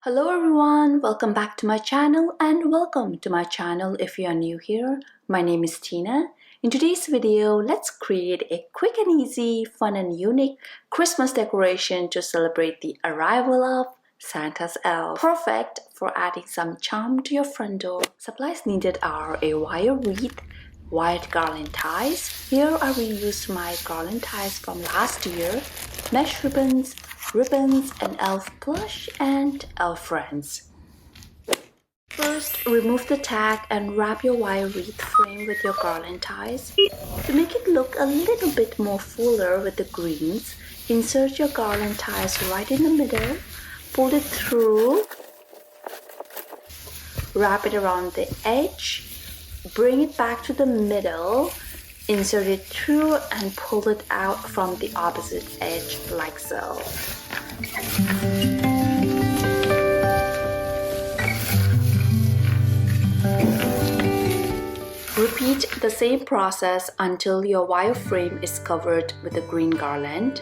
Hello everyone, welcome back to my channel and welcome to my channel if you are new here. My name is Tina. In today's video, let's create a quick and easy, fun and unique Christmas decoration to celebrate the arrival of Santa's elf. Perfect for adding some charm to your front door. Supplies needed are a wire wreath, white garland ties. Here I reused my garland ties from last year, mesh ribbons, and elf plush and elf friends. First, remove the tag and wrap your wire wreath frame with your garland ties. To make it look a little bit more fuller with the greens, insert your garland ties right in the middle, pull it through, wrap it around the edge, bring it back to the middle, insert it through and pull it out from the opposite edge like so. Repeat the same process until your wire frame is covered with a green garland.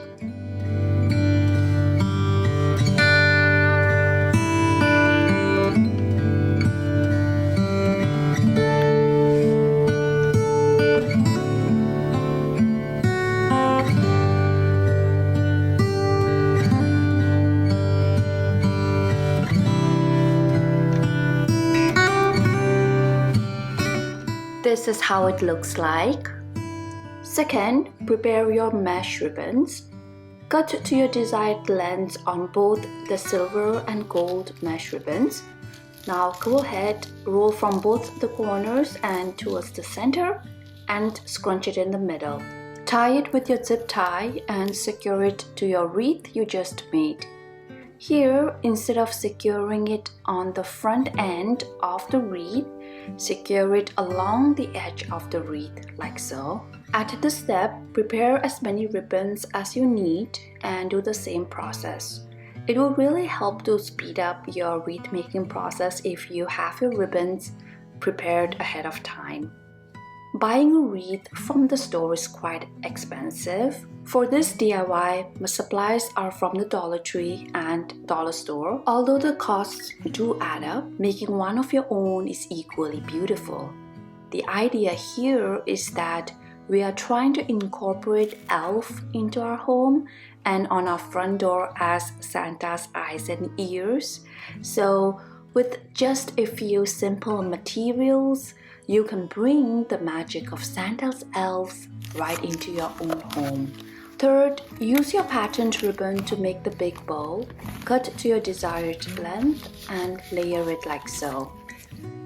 This is how it looks like. Second, prepare your mesh ribbons. Cut to your desired lengths on both the silver and gold mesh ribbons. Now go ahead, roll from both the corners and towards the center and scrunch it in the middle. Tie it with your zip tie and secure it to your wreath you just made. Here, instead of securing it on the front end of the wreath, secure it along the edge of the wreath like so. At this step, prepare as many ribbons as you need and do the same process. It will really help to speed up your wreath making process if you have your ribbons prepared ahead of time. Buying a wreath from the store is quite expensive. For this DIY, my supplies are from the Dollar Tree and Dollar Store. Although the costs do add up, making one of your own is equally beautiful. The idea here is that we are trying to incorporate elf into our home and on our front door as Santa's eyes and ears. So with just a few simple materials, you can bring the magic of Santa's elves right into your own home. Third, use your patterned ribbon to make the big bow. Cut to your desired length and layer it like so.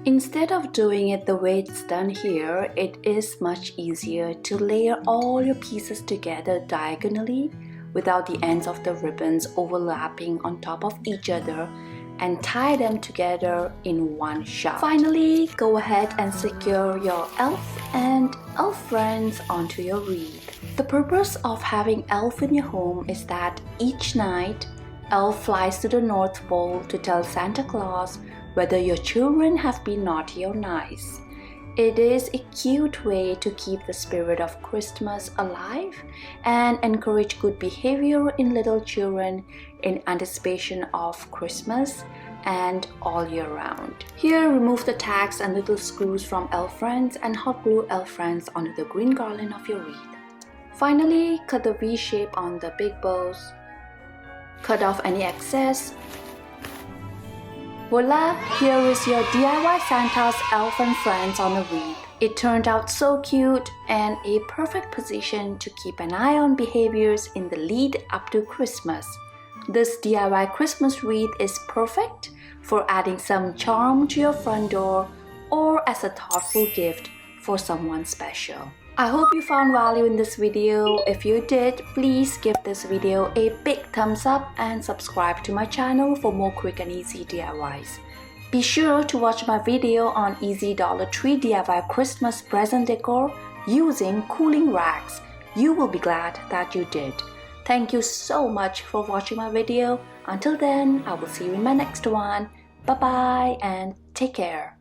Instead of doing it the way it's done here, it is much easier to layer all your pieces together diagonally without the ends of the ribbons overlapping on top of each other and tie them together in one shot. Finally, go ahead and secure your elf and elf friends onto your wreath. The purpose of having elf in your home is that each night, elf flies to the North Pole to tell Santa Claus whether your children have been naughty or nice. It is a cute way to keep the spirit of Christmas alive and encourage good behavior in little children in anticipation of Christmas and all year round. Here, remove the tags and little screws from elf friends and hot glue elf friends onto the green garland of your wreath. Finally, cut the V shape on the big bows. Cut off any excess. Voila! Here is your DIY Santa's elf and friends on the wreath. It turned out so cute and a perfect position to keep an eye on behaviors in the lead up to Christmas. This DIY Christmas wreath is perfect for adding some charm to your front door or as a thoughtful gift for someone special. I hope you found value in this video. If you did, please give this video a big thumbs up and subscribe to my channel for more quick and easy DIYs. Be sure to watch my video on easy Dollar Tree DIY Christmas present decor using cooling rags. You will be glad that you did. Thank you so much for watching my video. Until then, I will see you in my next one. Bye bye and take care.